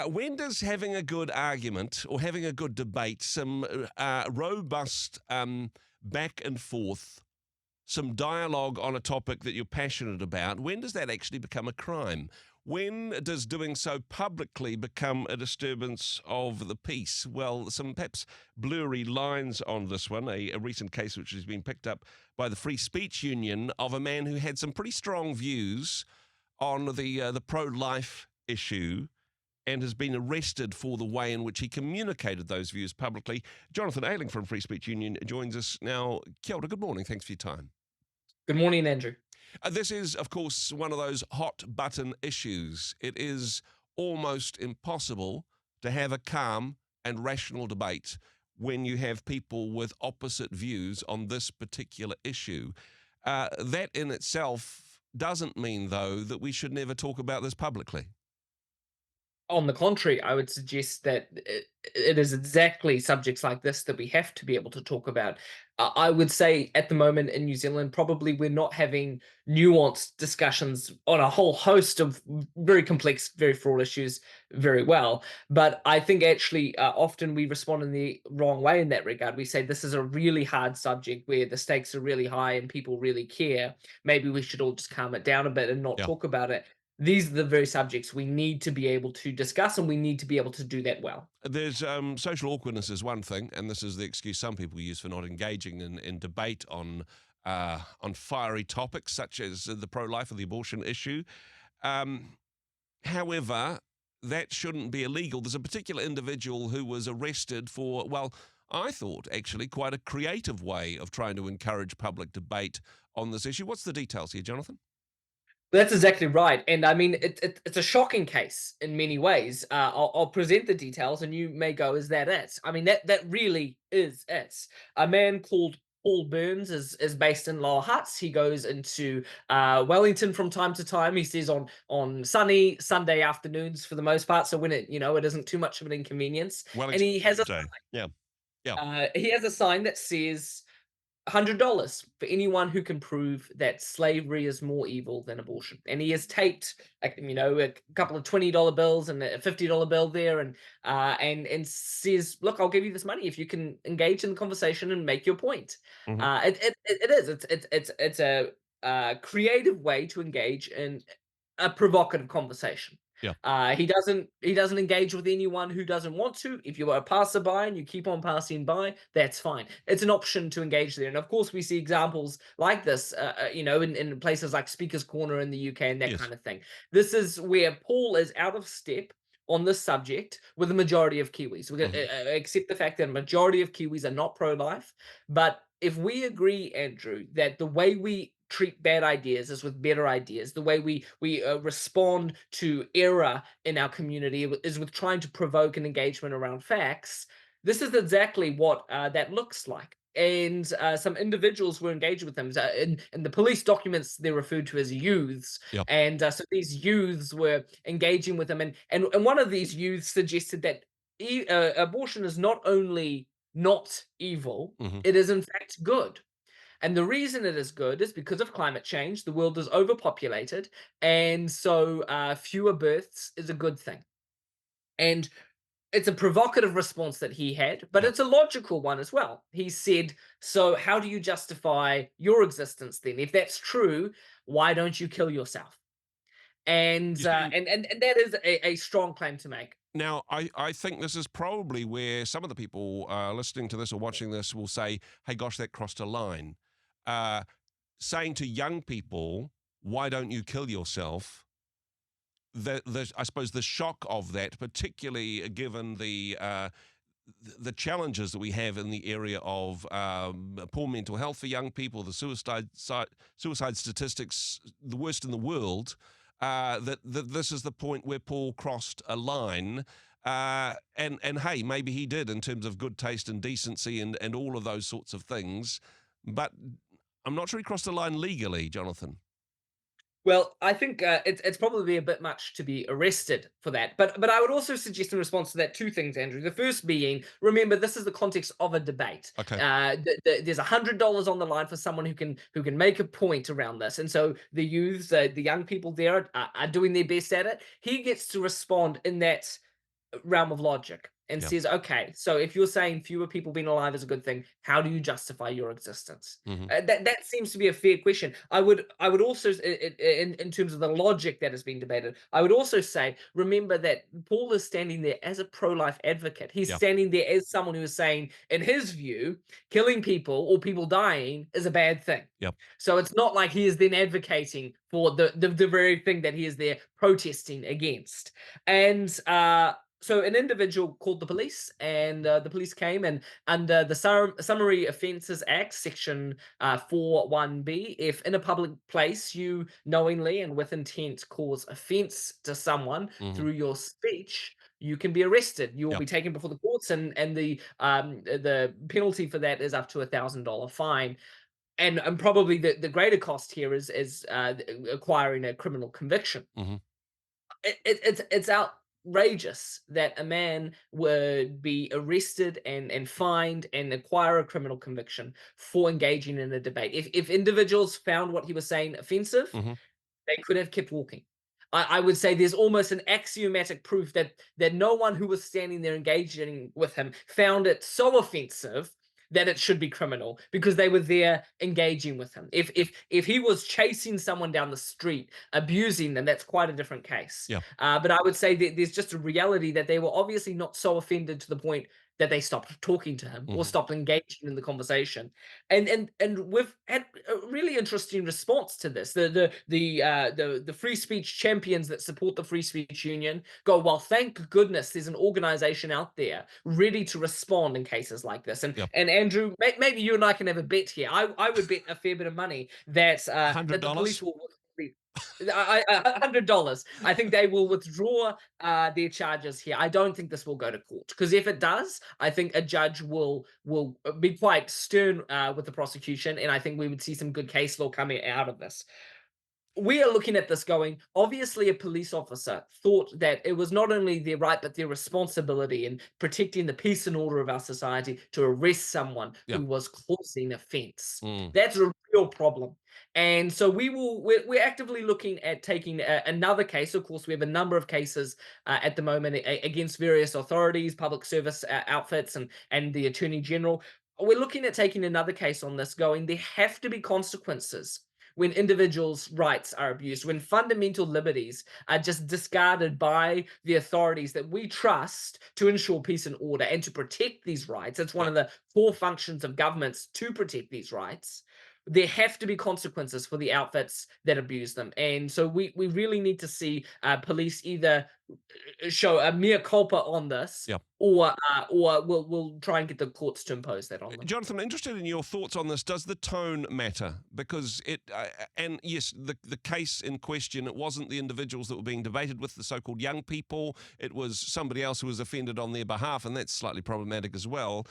When does having a good argument or having a good debate, some robust back and forth, some dialogue on a topic that you're passionate about, when does that actually become a crime? When does doing so publicly become a disturbance of the peace? Well, some perhaps blurry lines on this one. A recent case which has been picked up by the Free Speech Union of a man who had some pretty strong views on the pro-life issue and has been arrested for the way in which he communicated those views publicly. Jonathan Ayling from Free Speech Union joins us now. Kia ora, good morning. Thanks for your time. Good morning, Andrew. This is, of course, one of those hot button issues. It is almost impossible to have a calm and rational debate when you have people with opposite views on this particular issue. That in itself doesn't mean, though, that we should never talk about this publicly. On the contrary, I would suggest that it is exactly subjects like this that we have to be able to talk about. I would say at the moment in New Zealand, probably we're not having nuanced discussions on a whole host of very complex, very fraud issues very well. But I think actually often we respond in the wrong way in that regard. We say this is a really hard subject where the stakes are really high and people really care. Maybe we should all just calm it down a bit and not Yeah. talk about it. These are the very subjects we need to be able to discuss, and we need to be able to do that well. There's social awkwardness is one thing, and this is the excuse some people use for not engaging in debate on fiery topics such as the pro-life or the abortion issue. However, that shouldn't be illegal. There's a particular individual who was arrested for, well, I thought actually quite a creative way of trying to encourage public debate on this issue. What's the details here, Jonathan? That's exactly right, and I mean it's a shocking case in many ways. I'll present the details, and you may go, "Is that it?" I mean that really is it. A man called Paul Burns is based in Lower Hutt. He goes into Wellington from time to time. He says on sunny Sunday afternoons for the most part, so when it isn't too much of an inconvenience. And Wellington Day. Yeah. Yeah. he has a sign that says $100 for anyone who can prove that slavery is more evil than abortion. And he has taped, a couple of $20 bills and a $50 bill there, and says, "Look, I'll give you this money if you can engage in the conversation and make your point." Hmm. It is. It's a creative way to engage in a provocative conversation. Yeah. He doesn't engage with anyone who doesn't want to. If you are a passerby and you keep on passing by, that's fine. It's an option to engage there, and of course, we see examples like this, in places like Speaker's Corner in the UK and that Yes. kind of thing. This is where Paul is out of step on this subject with the majority of Kiwis. We're going Hmm. to accept the fact that a majority of Kiwis are not pro-life, but if we agree, Andrew, that the way we treat bad ideas is with better ideas, the way we respond to error in our community is with trying to provoke an engagement around facts. This is exactly what that looks like. And some individuals were engaged with them. In the police documents, they're referred to as youths. Yeah. And so these youths were engaging with them. And one of these youths suggested that abortion is not only not evil, Hmm. it is in fact good. And the reason it is good is because of climate change. The world is overpopulated, and so fewer births is a good thing. And it's a provocative response that he had, but Yeah. it's a logical one as well. He said, "So how do you justify your existence then? If that's true, why don't you kill yourself?" And You uh, see, and that is a strong claim to make. now, I think this is probably where some of the people listening to this or watching this will say, hey, gosh, that crossed a line. Uh, Saying to young people, why don't you kill yourself? I suppose the shock of that, particularly given the challenges that we have in the area of poor mental health for young people, the suicide statistics, the worst in the world, that this is the point where Paul crossed a line. And hey, maybe he did in terms of good taste and decency and all of those sorts of things. But I'm not sure he crossed a line legally, Jonathan. Well, I think it's probably a bit much to be arrested for that. But I would also suggest in response to that two things, Andrew. The first being, remember, this is the context of a debate. Okay. There's $100 on the line for someone who can make a point around this, and so the youths, the young people there are doing their best at it. He gets to respond in that realm of logic and Yeah. says, okay, so if you're saying fewer people being alive is a good thing, how do you justify your existence? Hmm. That seems to be a fair question. I would also, in terms of the logic that is being debated, I would also say, remember that Paul is standing there as a pro-life advocate. He's Yeah. standing there as someone who is saying, in his view, killing people or people dying is a bad thing. Yeah. So it's not like he is then advocating for the very thing that he is there protesting against. And so an individual called the police, and the police came, and under the Summary Offences Act, section 41B, if in a public place you knowingly and with intent cause offence to someone Hmm. through your speech, you can be arrested. You will Yeah. be taken before the courts, and the penalty for that is up to $1,000 fine. And probably the greater cost here is acquiring a criminal conviction. Hmm. It's outrageous that a man would be arrested and fined and acquire a criminal conviction for engaging in a debate. If individuals found what he was saying offensive, Hmm. they could have kept walking. I would say there's almost an axiomatic proof that no one who was standing there engaging with him found it so offensive that it should be criminal because they were there engaging with him. If he was chasing someone down the street, abusing them, that's quite a different case. Yeah. But I would say that there's just a reality that they were obviously not so offended to the point that they stopped talking to him or Hmm. stopped engaging in the conversation. And we've had a really interesting response to this. The free speech champions that support the Free Speech Union go, well, thank goodness there's an organization out there ready to respond in cases like this. And Yeah. and Andrew, maybe you and I can have a bet here. I would bet a fair bit of money that the police $100. will. $100. I think they will withdraw their charges here. I don't think this will go to court because if it does, I think a judge will be quite stern with the prosecution, and I think we would see some good case law coming out of this. We are looking at this going, obviously, a police officer thought that it was not only their right, but their responsibility in protecting the peace and order of our society to arrest someone Yeah. who was causing offense. Mm. That's a real problem. And so we're actively looking at taking another case. Of course, we have a number of cases at the moment against various authorities, public service outfits, and the Attorney General. We're looking at taking another case on this, going, there have to be consequences when individuals' rights are abused, when fundamental liberties are just discarded by the authorities that we trust to ensure peace and order and to protect these rights. It's one Yeah. of the core functions of governments to protect these rights. There have to be consequences for the outfits that abuse them. And so we really need to see police either show a mea culpa on this, Yeah. or we'll try and get the courts to impose that on them. Jonathan, interested in your thoughts on this. Does the tone matter? Because and yes, the case in question, it wasn't the individuals that were being debated with, the so-called young people. It was somebody else who was offended on their behalf, and that's slightly problematic as well.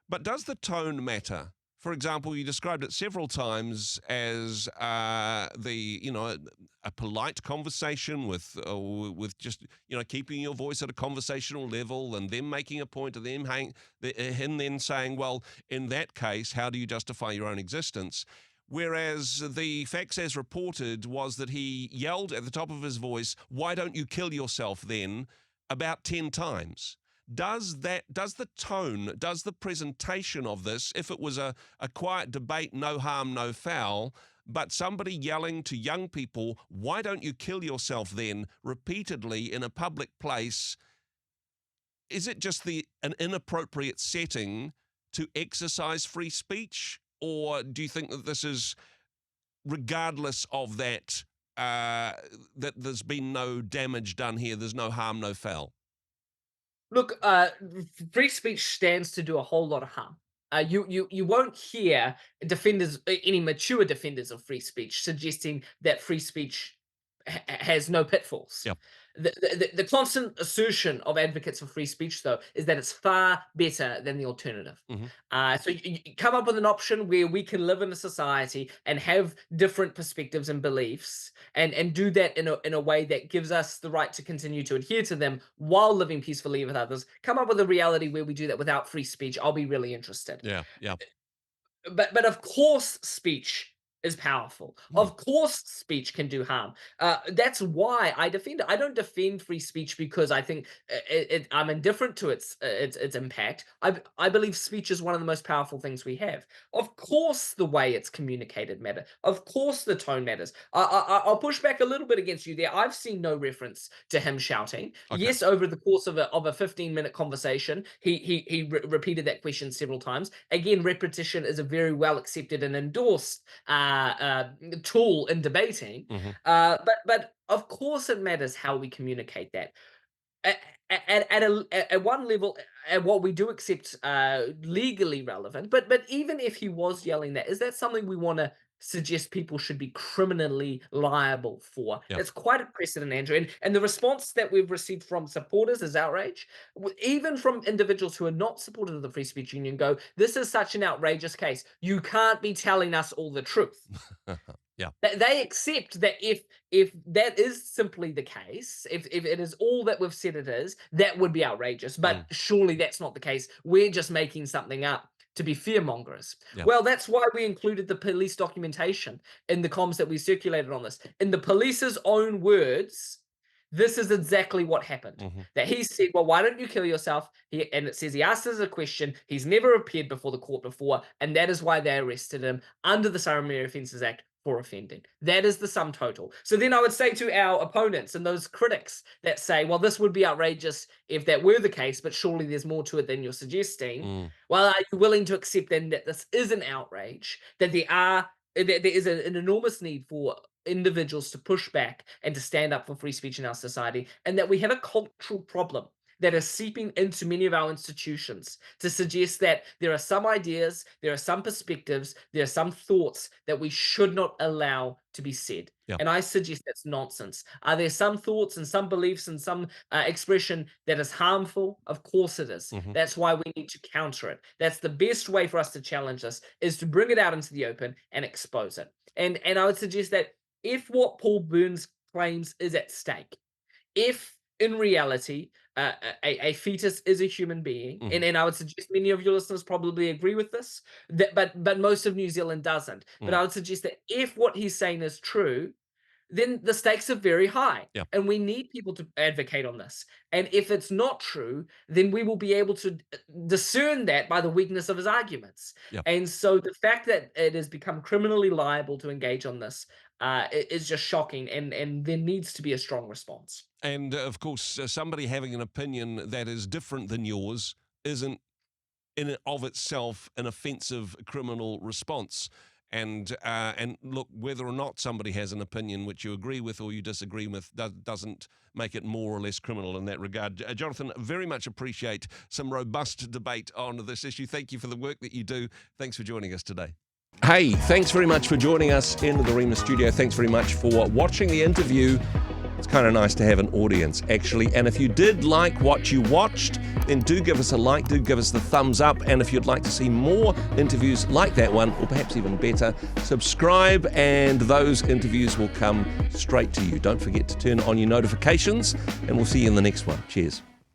But does the tone matter? For example, you described it several times as a polite conversation with just keeping your voice at a conversational level, and them making a point of him then saying, well, in that case, how do you justify your own existence? Whereas the facts as reported was that he yelled at the top of his voice, "Why don't you kill yourself then?" about 10 times. Does the tone, does the presentation of this, if it was a quiet debate, no harm, no foul, but somebody yelling to young people, "Why don't you kill yourself then?" repeatedly in a public place, is it just an inappropriate setting to exercise free speech? Or do you think that this is, regardless of that, that there's been no damage done here, there's no harm, no foul? Look, free speech stands to do a whole lot of harm. You won't hear defenders, any mature defenders of free speech, suggesting that free speech has no pitfalls. Yep. The constant assertion of advocates for free speech, though, is that it's far better than the alternative. Hmm. So you come up with an option where we can live in a society and have different perspectives and beliefs, and do that in a way that gives us the right to continue to adhere to them while living peacefully with others. Come up with a reality where we do that without free speech. I'll be really interested. Yeah, yeah. But of course, speech is powerful. Of course, speech can do harm. That's why I defend it. I don't defend free speech because I think I'm indifferent to its impact. I believe speech is one of the most powerful things we have. Of course, the way it's communicated matters. Of course, the tone matters. I'll push back a little bit against you there. I've seen no reference to him shouting. Okay. Yes, over the course of a 15-minute conversation, he repeated that question several times. Again, repetition is a very well accepted and endorsed tool in debating. But of course it matters how we communicate that. At one level, at what we do accept legally relevant, but even if he was yelling that, is that something we want to suggest people should be criminally liable for? Yep. It's quite a precedent, Andrew, and the response that we've received from supporters is outrage. Even from individuals who are not supporters of the Free Speech Union go, this is such an outrageous case. You can't be telling us all the truth. Yeah. They accept that if that is simply the case, if it is all that we've said it is, that would be outrageous. But surely that's not the case. We're just making something up to be fearmongers. Yeah. Well, that's why we included the police documentation in the comms that we circulated on this. In the police's own words, this is exactly what happened. That he said, well, why don't you kill yourself? And it says he asked us a question. He's never appeared before the court before, and that is why they arrested him under the Summary Offences Act for offending. That is the sum total. So then I would say to our opponents and those critics that say, well, this would be outrageous if that were the case, but surely there's more to it than you're suggesting. Well, are you willing to accept then that this is an outrage, that there is an enormous need for individuals to push back and to stand up for free speech in our society, and that we have a cultural problem that is seeping into many of our institutions to suggest that there are some ideas, there are some perspectives, there are some thoughts that we should not allow to be said. Yeah. And I suggest that's nonsense. Are there some thoughts and some beliefs and some expression that is harmful? Of course it is. That's why we need to counter it. That's the best way for us to challenge this, is to bring it out into the open and expose it. And I would suggest that if what Paul Burns claims is at stake, if in reality a fetus is a human being, and I would suggest many of your listeners probably agree with this, but most of New Zealand doesn't. But I would suggest that if what he's saying is true, then the stakes are very high. Yeah. And we need people to advocate on this. And if it's not true, then we will be able to discern that by the weakness of his arguments. Yeah. And so the fact that it has become criminally liable to engage on this is just shocking. And there needs to be a strong response. And of course, somebody having an opinion that is different than yours isn't in and of itself an offensive criminal response. And look, whether or not somebody has an opinion which you agree with or you disagree with doesn't make it more or less criminal in that regard. Jonathan, very much appreciate some robust debate on this issue. Thank you for the work that you do. Thanks for joining us today. Hey, thanks very much for joining us in the Rhema studio. Thanks very much for watching the interview. It's kind of nice to have an audience, actually. And if you did like what you watched, then do give us a like, do give us the thumbs up. And if you'd like to see more interviews like that one, or perhaps even better, subscribe and those interviews will come straight to you. Don't forget to turn on your notifications, and we'll see you in the next one. Cheers.